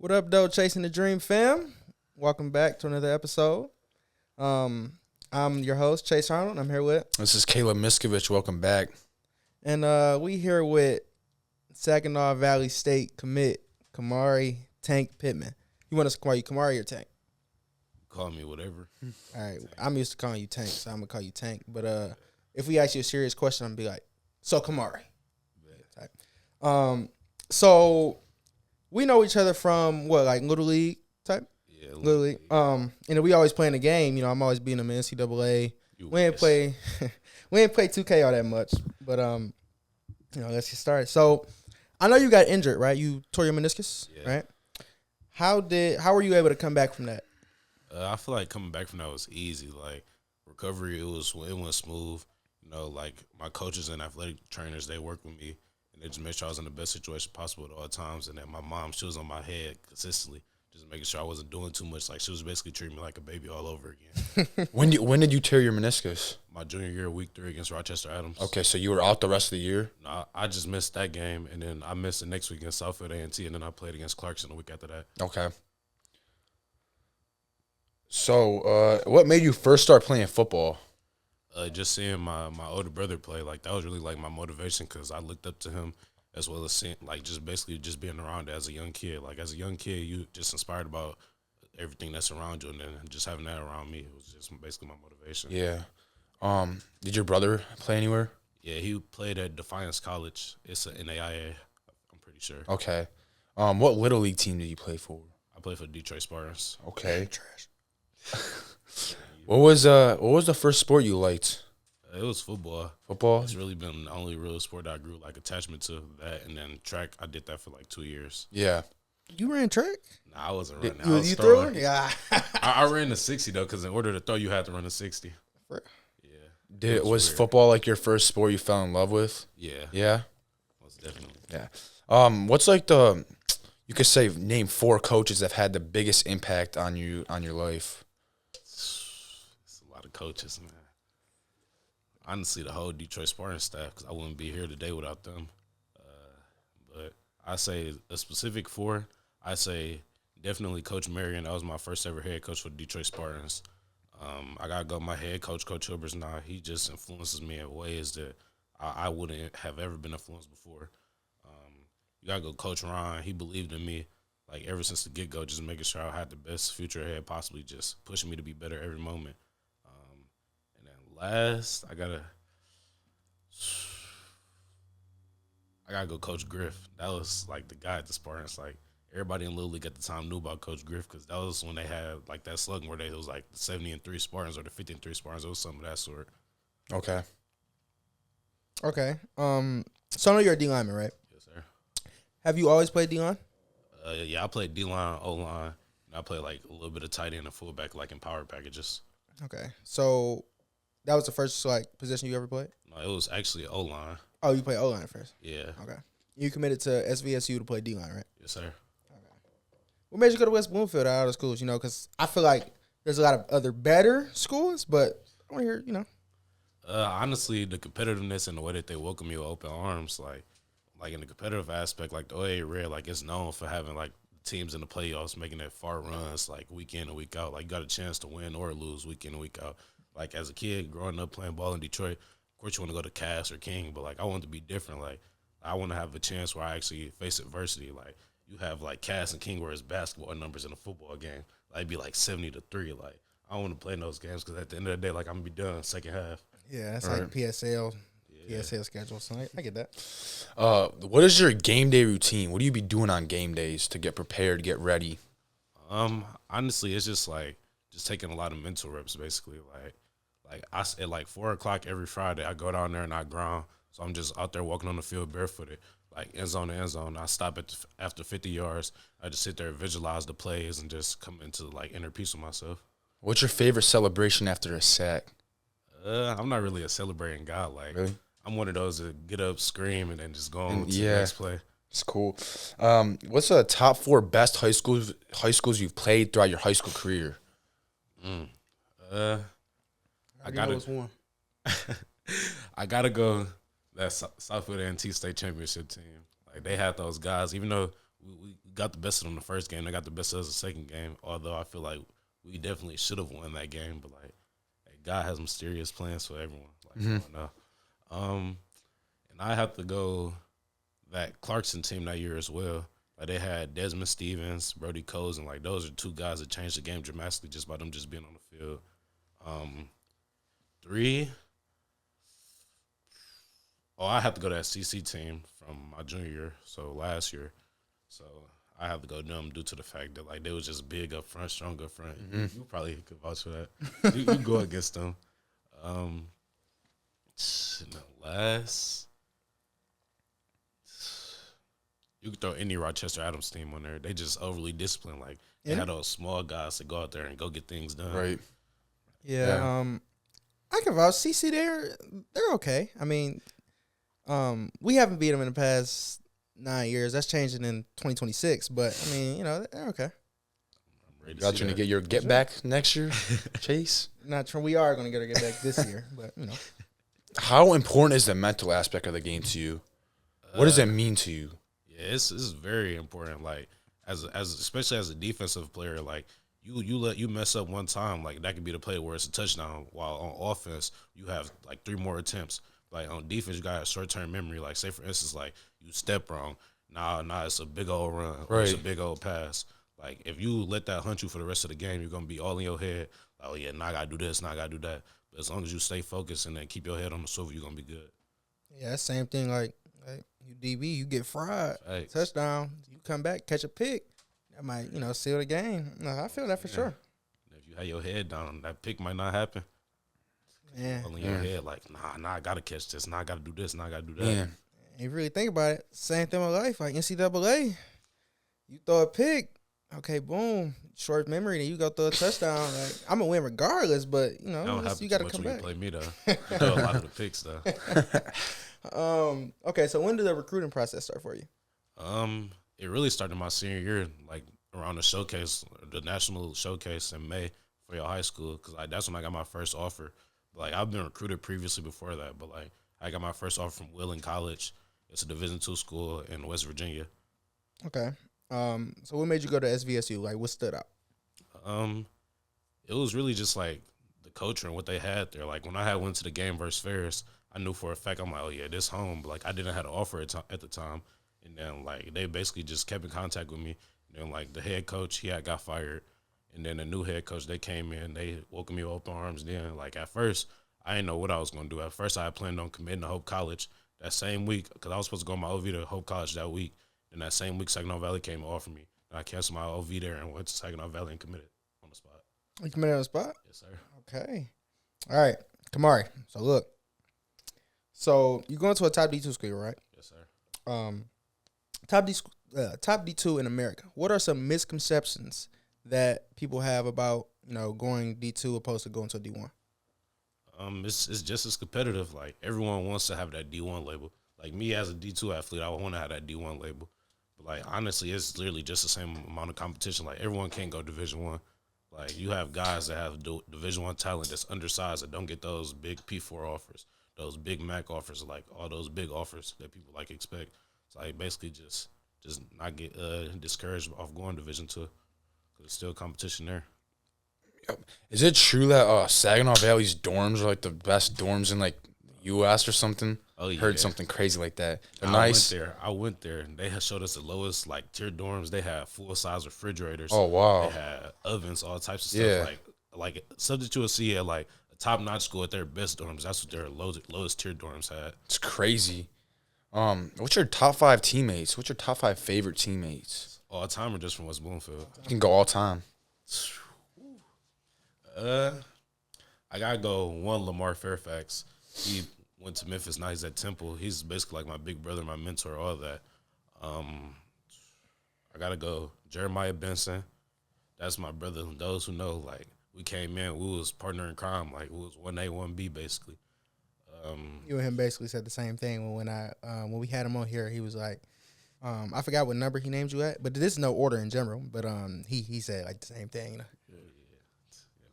What up, though, Chasing the Dream fam? Welcome back to another episode. I'm your host, Chase Arnold. I'm here with... This is Caleb Miskovich. Welcome back. And we here with Saginaw Valley State commit, Khamari, Tank, Pittman. You want us to call you Khamari or Tank? Call me whatever. All right. I'm used to calling you Tank, so I'm going to call you Tank. But if we ask you a serious question, I'm going to be like, so Khamari. So we know each other from what, like Little League type? Yeah, Little League. And we always playing the game. You know, I'm always beating them in NCAA. We ain't play 2K all that much, but let's get started. So I know you got injured, right? You tore your meniscus, right? How were you able to come back from that? I feel like coming back from that was easy. Like recovery, it went smooth. You know, like my coaches and athletic trainers, they worked with me and they just made sure I was in the best situation possible at all times. And then my mom, she was on my head consistently, just making sure I wasn't doing too much. Like she was basically treating me like a baby all over again. When did you tear your meniscus? My junior year, week 3 against Rochester Adams. Okay, so you were out the rest of the year? No, I just missed that game, and then I missed the next week against Southfield A&T, and then I played against Clarkson the week after that. Okay. So, what made you first start playing football? Just seeing my older brother play, like that was really like my motivation because I looked up to him as well as seeing, like just basically just being around it as a young kid. Like as a young kid, you just inspired about everything that's around you, and then just having that around me, it was just basically my motivation. Yeah. Did your brother play anywhere? Yeah, he played at Defiance College. It's an NAIA, I'm pretty sure. Okay. What Little League team did you play for? I played for Detroit Spartans. Okay. Trash. What was the first sport you liked? It was football. Football? It's really been the only real sport that I grew like attachment to, that, and then track. I did that for like 2 years. Yeah. You ran track? Nah, I wasn't running. You I was threw throwing. it? Yeah. I ran the 60 though, because in order to throw, you had to run the 60. Yeah. Was football like your first sport you fell in love with? Yeah. Yeah. Most definitely. Yeah. What's like you could say name 4 coaches that have had the biggest impact on your life? It's a lot of coaches, man. Honestly, the whole Detroit Spartans staff, because I wouldn't be here today without them. But I say a specific 4. I say definitely Coach Marion. That was my first ever head coach for the Detroit Spartans. I got to go my head coach, Coach Hilbert's now. He just influences me in ways that I wouldn't have ever been influenced before. You got to go Coach Ron. He believed in me, like, ever since the get-go, just making sure I had the best future ahead possibly, just pushing me to be better every moment. And then last, I got to go Coach Griff. That was, like, the guy at the Spartans. Like, everybody in Little League at the time knew about Coach Griff because that was when they had, like, that slogan where it was, like, the 70-3 Spartans or the 50-3 Spartans. It was something of that sort. Okay. Okay. So I know you're a D lineman, right? Yes, sir. Have you always played D line? Yeah, I played D-line, O-line, and I played, like, a little bit of tight end and fullback, like, in power packages. Okay. So that was the first, like, position you ever played? No, it was actually O-line. Oh, you played O-line first? Yeah. Okay. You committed to SVSU to play D-line, right? Yes, sir. What made you go to West Bloomfield out of the schools, because I feel like there's a lot of other better schools, but I want to hear, Honestly, the competitiveness and the way that they welcome you with open arms, like in the competitive aspect, like the OA Red, like it's known for having like teams in the playoffs making that far runs like week in and week out. Like you got a chance to win or lose week in and week out. Like as a kid growing up playing ball in Detroit, of course you want to go to Cass or King, but like I want to be different. Like I want to have a chance where I actually face adversity. Like you have like Cass and King where it's basketball numbers in a football game. Like it'd be like 70-3. Like I don't want to play in those games because at the end of the day, like I'm gonna be done second half. Yeah, that's like PSL schedule. So I get that. What is your game day routine? What do you be doing on game days to get prepared, get ready? Honestly, it's just taking a lot of mental reps basically. Like I at like 4:00 every Friday, I go down there and I ground. So I'm just out there walking on the field barefooted, like end zone to end zone. I stop after 50 yards. I just sit there and visualize the plays and just come into like inner peace with myself. What's your favorite celebration after a sack? I'm not really a celebrating guy. Like, really? I'm one of those that get up, scream, and then just go on to the next play. It's cool. What's the top 4 best high schools you've played throughout your high school career? I gotta one. I gotta go that Southfield A&T state championship team. Like they had those guys, even though we got the best of them the first game. They got the best of us the second game. Although I feel like we definitely should have won that game, but like, hey, God has mysterious plans for everyone. Like, I don't know. And I have to go that Clarkson team that year as well. Like, they had Desmond Stevens, Brody Coles, and like those are two guys that changed the game dramatically just by them just being on the field. 3. Oh, I have to go to that CC team from my junior year, so last year. So I have to go them due to the fact that like they was just big up front, strong up front. You probably could vouch for that. you go against them. Last, you could throw any Rochester Adams team on there. They just overly disciplined. Like they had those small guys to go out there and go get things done. Right. Yeah. I can vouch. CC, they're okay. I mean, we haven't beat them in the past 9 years. That's changing in 2026. But I mean, you know, they're okay. Got you to get your get back next year, Chase? Not sure. We are going to get back this year, but you know. How important is the mental aspect of the game to you? What does it mean to you? Yeah, it's very important. Like as especially as a defensive player, like you mess up one time, like that could be the play where it's a touchdown. While on offense, you have like 3 more attempts. Like on defense, you got a short term memory. Like say for instance, like you step wrong, nah, it's a big old run, or it's a big old pass. Like if you let that hunt you for the rest of the game, you're gonna be all in your head. Like, oh yeah, now I gotta do this, now I gotta do that. But as long as you stay focused and then keep your head on the swivel, you're gonna be good. Yeah, same thing. Like you DB, you get fried, Thanks. touchdown, you come back, catch a pick, that might seal the game. No, I feel that for sure. If you have your head down, that pick might not happen. Yeah, All in your head, like nah, I gotta catch this, now I gotta do this, now I gotta do that. Yeah. If you really think about it, same thing with life. Like NCAA, you throw a pick, okay, boom, short memory, then you go throw a touchdown. Like I'm gonna win regardless, but you know, you got to come back. You play me though. You throw a lot of the picks though. Okay, so when did the recruiting process start for you? It really started my senior year, like around the showcase, the national showcase in May for your high school, because like that's when I got my first offer. Like I've been recruited previously before that, but like I got my first offer from Wheeling College. It's a Division II school in West Virginia. Okay. So what made you go to SVSU? Like what stood out? It was really just like the culture and what they had there. Like when I had went to the game versus Ferris, I knew for a fact I'm like, oh yeah, this home. But like I didn't have an offer at the time, and then like they basically just kept in contact with me. And then like the head coach, he had got fired, and then the new head coach, they came in, they welcomed me with open arms. Then like at first, I didn't know what I was gonna do. At first, I had planned on committing to Hope College that same week because I was supposed to go on my OV to Hope College that week. And that same week, Saginaw Valley came and offered me. And I canceled my OV there and went to Saginaw Valley and committed on the spot. You committed on the spot? Yes, sir. Okay. All right. Khamari. So, look. So, you're going to a top D2 school, right? Yes, sir. Top D2 in America. What are some misconceptions that people have about, going D2 opposed to going to a D1? It's just as competitive. Like, everyone wants to have that D1 label. Like, me as a D2 athlete, I want to have that D1 label. But, like, honestly, it's literally just the same amount of competition. Like, everyone can't go Division I. Like, you have guys that have Division I talent that's undersized that don't get those big P4 offers, those big MAC offers, like, all those big offers that people, like, expect. So, like, basically just not get discouraged off going Division II because there's still competition there. Is it true that Saginaw Valley's dorms are, like, the best dorms in, like, U.S. or something? Oh, yeah. Heard something crazy like that. They're nice. I went there, and they had showed us the lowest, like, tier dorms. They had full-size refrigerators. Oh, wow. They had ovens, all types of stuff. Yeah. Like subject to a C at, like, a top-notch school at their best dorms. That's what their lowest tier dorms had. It's crazy. What's your top 5 teammates? What's your top 5 favorite teammates? All time or just from West Bloomfield? You can go all time. I gotta go one, Lamar Fairfax. He went to Memphis, now he's at Temple. He's basically like my big brother, my mentor, all that. I gotta go Jeremiah Benson. That's my brother. Those who know, like, we came in, we was partner in crime. Like, we was 1A, 1B, basically. You and him basically said the same thing when we had him on here. He was like, I forgot what number he named you at, but this is no order in general. But he said like the same thing. Yeah,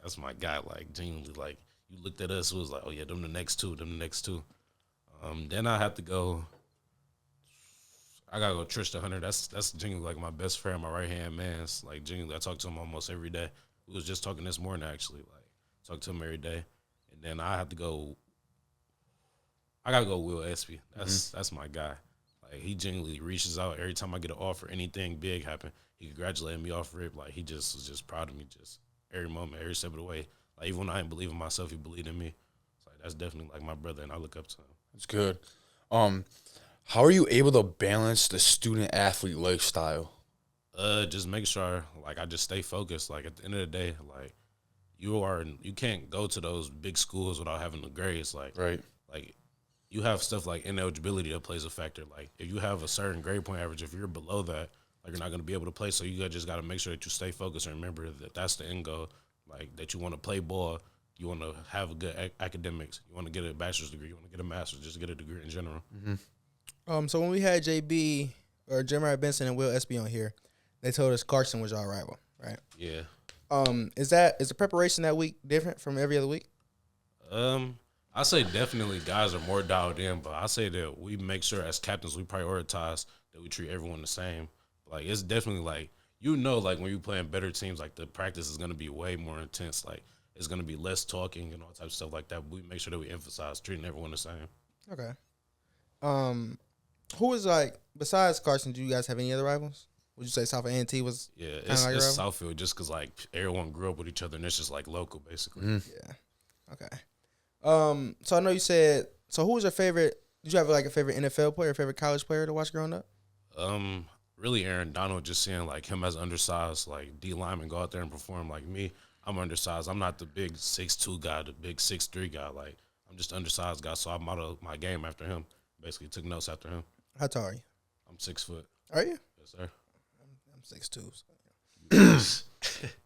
that's my guy. Like, genuinely, like, you looked at us, it was like, oh yeah, them the next two. Then I have to go. I gotta go Trish the Hunter. That's genuinely like my best friend, my right hand man. It's like genuinely, I talk to him almost every day. We was just talking this morning actually. Like talk to him every day, and then I have to go. I gotta go Will Espy. That's my guy. Like he genuinely reaches out every time I get an offer, anything big happen. He congratulated me off rip. Like he just was just proud of me, just every moment, every step of the way. Like even when I didn't believe in myself, he believed in me. It's like that's definitely like my brother, and I look up to him. That's good. How are you able to balance the student athlete lifestyle? Just make sure like I just stay focused. Like at the end of the day, like you can't go to those big schools without having the grades. Right. Like you have stuff like ineligibility that plays a factor. Like if you have a certain grade point average, if you're below that, like you're not going to be able to play. So you just got to make sure that you stay focused and remember that that's the end goal. Like that you want to play ball, you want to have a good academics, you want to get a bachelor's degree, you want to get a master's, just get a degree in general. So when we had JB or Jeremiah Benson and Will Espy on here, they told us Carson was y'all rival, right? Yeah. Is the preparation that week different from every other week? I say definitely guys are more dialed in, but I say that we make sure as captains we prioritize that we treat everyone the same. Like it's definitely like like when you're playing better teams, like the practice is gonna be way more intense. Like it's gonna be less talking and all types of stuff like that. But we make sure that we emphasize treating everyone the same. Okay. Who was like besides Carson? Do you guys have any other rivals? Would you say South A&T was? Yeah, it's Southfield just because like everyone grew up with each other and it's just like local basically. Yeah. Okay. So I know you said. So who was your favorite? Did you have like a favorite NFL player, favorite college player to watch growing up? Really Aaron Donald. Just seeing like him as undersized, like D lineman go out there and perform. Like me, I'm undersized. I'm not the big 6'2" guy, the big 6'3" guy. Like I'm just undersized guy. So I modeled my game after him. Basically took notes after him. How tall are you? I'm 6 foot. Are you? Yes, sir. I'm 6'2". So.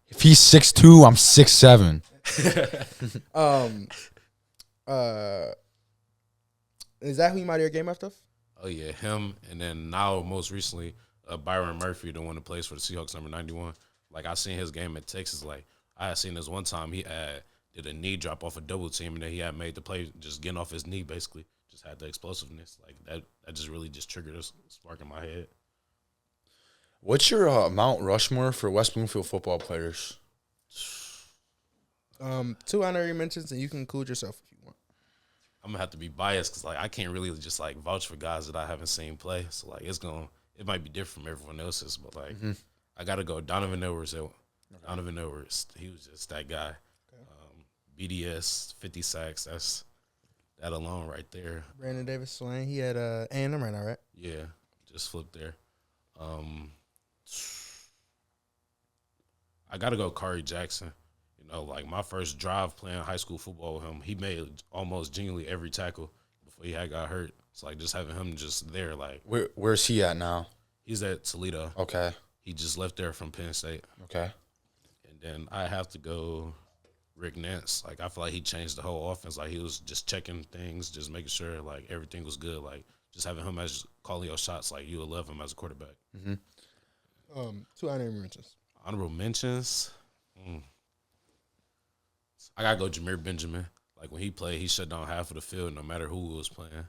If he's 6'2", I'm 6'7". Is that who you might hear game after? Oh yeah, him. And then now most recently, Byron Murphy, the one that plays for the Seahawks, number 91. Like I seen his game at Texas. Like I had seen this one time he did a knee drop off a double team, and then he had made the play just getting off his knee basically. Just had the explosiveness. Like that just really just triggered a spark in my head. What's your Mount Rushmore for West Bloomfield football players? 2 honorary mentions, and you can include yourself if you want. I'm gonna have to be biased because like I can't really just like vouch for guys that I haven't seen play. So like it might be different from everyone else's, but like I gotta go Donovan Edwards. Donovan Edwards, he was just that guy. Okay. BDS 50 sacks. That's that alone right there. Brandon Davis Swain, he had A&M right now, right? Yeah, just flipped there. I gotta go Kari Jackson. You know, like my first drive playing high school football with him, he made almost genuinely every tackle before he got hurt. It's like just having him just there. Like where's he at now? He's at Toledo. Okay. He just left there from Penn State. Okay. And then I have to go Rick Nance. Like I feel like he changed the whole offense. Like he was just checking things, just making sure like everything was good. Like just having him as calling your shots. Like you would love him as a quarterback. 2 honorary mentions. Honorable mentions. I gotta go Jameer Benjamin. Like when he played, he shut down half of the field, no matter who was playing.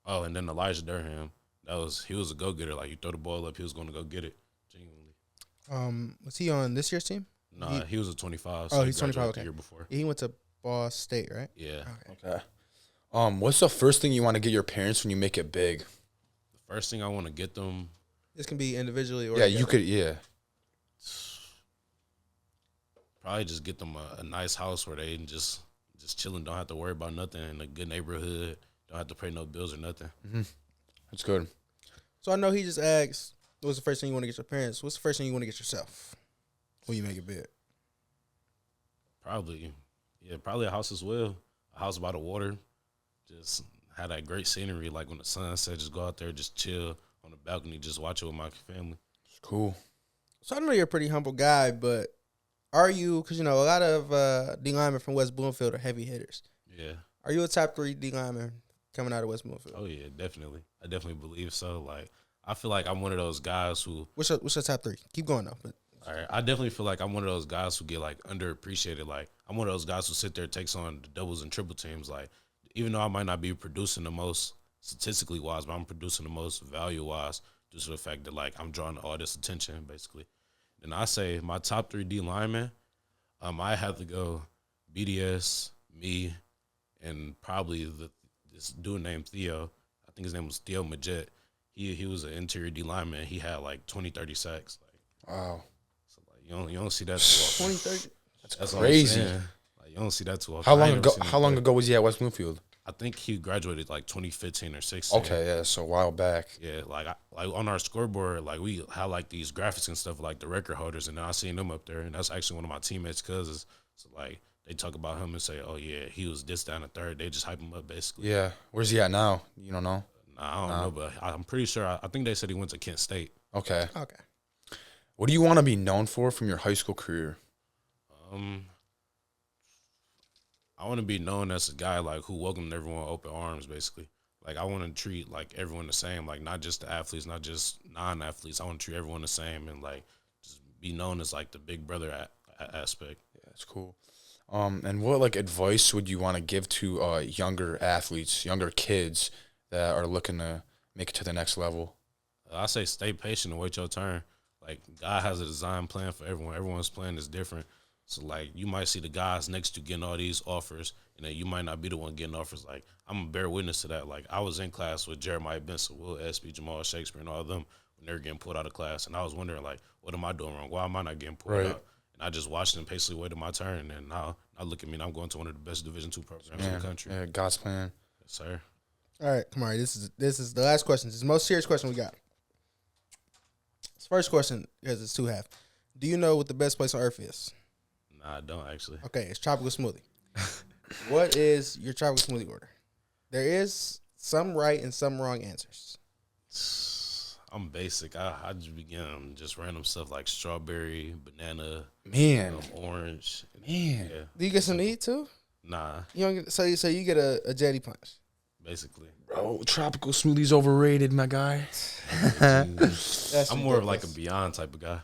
And then Elijah Durham. He was a go getter. Like you throw the ball up, he was going to go get it. Genuinely. Was he on this year's team? Nah, he was a 25. So he's 25. Okay. The year before. He went to Ball State, right? Yeah. Okay. What's the first thing you want to get your parents when you make it big? The first thing I want to get them. This can be individually or yeah, together. you could. Yeah. Probably just get them a nice house where they just chilling, don't have to worry about nothing, in a good neighborhood, don't have to pay no bills or nothing. That's good. So I know he just asked, what's the first thing you want to get your parents? What's the first thing you want to get yourself when you make it big? Probably a house as well. A house by the water. Just have that great scenery. Like when the sun sets, just go out there, just chill on the balcony, just watch it with my family. It's cool. So I know you're a pretty humble guy, but are you, because, you know, a lot of D linemen from West Bloomfield are heavy hitters. Yeah. Are you a top 3 D lineman coming out of West Bloomfield? Oh, yeah, definitely. I definitely believe so. Like, I feel like I'm one of those guys who. What's your top 3? Keep going, though. But. All right. I definitely feel like I'm one of those guys who get, like, underappreciated. Like, I'm one of those guys who sit there, takes on the doubles and triple teams. Like, even though I might not be producing the most, statistically wise, but I'm producing the most value wise, just for the fact that like I'm drawing all this attention basically. And I say my top 3 D linemen, I have to go BDS, me, and probably this dude named Theo. I think his name was Theo Majet. He was an interior D lineman. He had like 20, 30 sacks. Like, wow. So like you don't see that too often. 20, 30. That's crazy. Like you don't see that too often. How long ago was he at West Bloomfield? I think he graduated like 2015 or 16. Okay, yeah, so a while back. Yeah, like on our scoreboard, like we had like these graphics and stuff, like the record holders, and I seen them up there, and that's actually one of my teammates' cousins. So like they talk about him and say, "Oh yeah, he was this down the third." They just hype him up basically. Yeah, where's he at now? You don't know? Nah, I don't know, but I'm pretty sure. I think they said he went to Kent State. Okay. Okay. What do you want to be known for from your high school career? I want to be known as a guy like who welcomed everyone with open arms, basically. Like I want to treat like everyone the same, like not just the athletes, not just non-athletes. I want to treat everyone the same and like just be known as like the big brother aspect. Yeah, that's cool. And what like advice would you want to give to younger athletes, younger kids that are looking to make it to the next level? I say stay patient and wait your turn. Like God has a design plan for everyone. Everyone's plan is different. So, like, you might see the guys next to getting all these offers, and then you might not be the one getting offers. Like, I'm a bear witness to that. Like, I was in class with Jeremiah Benson, Will Espy, Jamal Shakespeare, and all of them when they were getting pulled out of class. And I was wondering, like, what am I doing wrong? Why am I not getting pulled out? And I just watched them patiently waited my turn. And now look at me, and I'm going to one of the best Division II programs in the country. Yeah, God's plan. Yes, sir. All right, Khamari, this is the last question. This is the most serious question we got. This first question, because it's 2 half. Do you know what the best place on earth is? Nah, I don't actually. Okay, it's tropical smoothie. What is your tropical smoothie order? There is some right and some wrong answers. I'm basic. I just begin just random stuff like strawberry, banana, orange. Man. Yeah. Do you get some to eat too? Nah. You don't get, so you get a jetty punch. Basically. Bro, tropical smoothies overrated, my guy. I'm more of like a Beyond type of guy.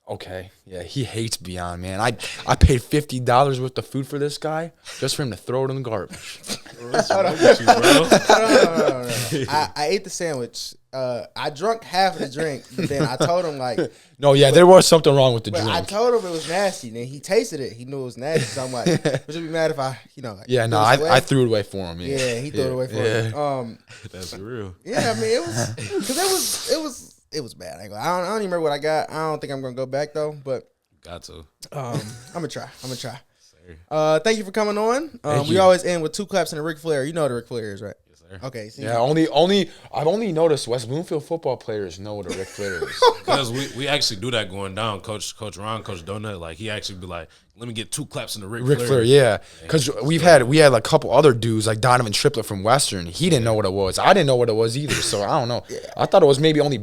Okay. Yeah, he hates Beyond, man. I paid $50 worth of food for this guy just for him to throw it in the garbage. What's wrong with you, bro? No. I ate the sandwich. I drunk half of the drink, but then I told him like, no, yeah, there was something wrong with the drink. I told him it was nasty. Then he tasted it. He knew it was nasty. So I'm like, would you be mad if I, like, yeah, no, I threw it away for him. Yeah, he threw it away for me. That's real. Yeah, I mean it was because it was bad. I don't even remember what I got. I don't think I'm gonna go back though, but got to. I'm gonna try. Sorry. Thank you for coming on. We always end with 2 claps and a Ric Flair. You know what a Ric Flair is, right? Yes, sir. Okay. See, yeah, I've only noticed West Bloomfield football players know what a Ric Flair is. Because we actually do that going down. Coach Ron, Coach Donut, like he actually be like, let me get 2 claps in the Ric Flair. Yeah. Because we had like a couple other dudes like Donovan Triplett from Western. He didn't know what it was. I didn't know what it was either. So I don't know. I thought it was maybe only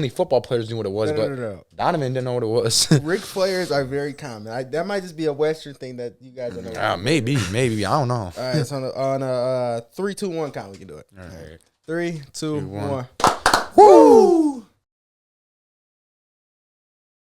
football players knew what it was. No. Donovan didn't know what it was. Ric Flairs are very common. That might just be a Western thing that you guys don't know. Maybe. I don't know. All right. So on a 3, 2, 1 count, we can do it. All right. 3, 2, 1. Woo!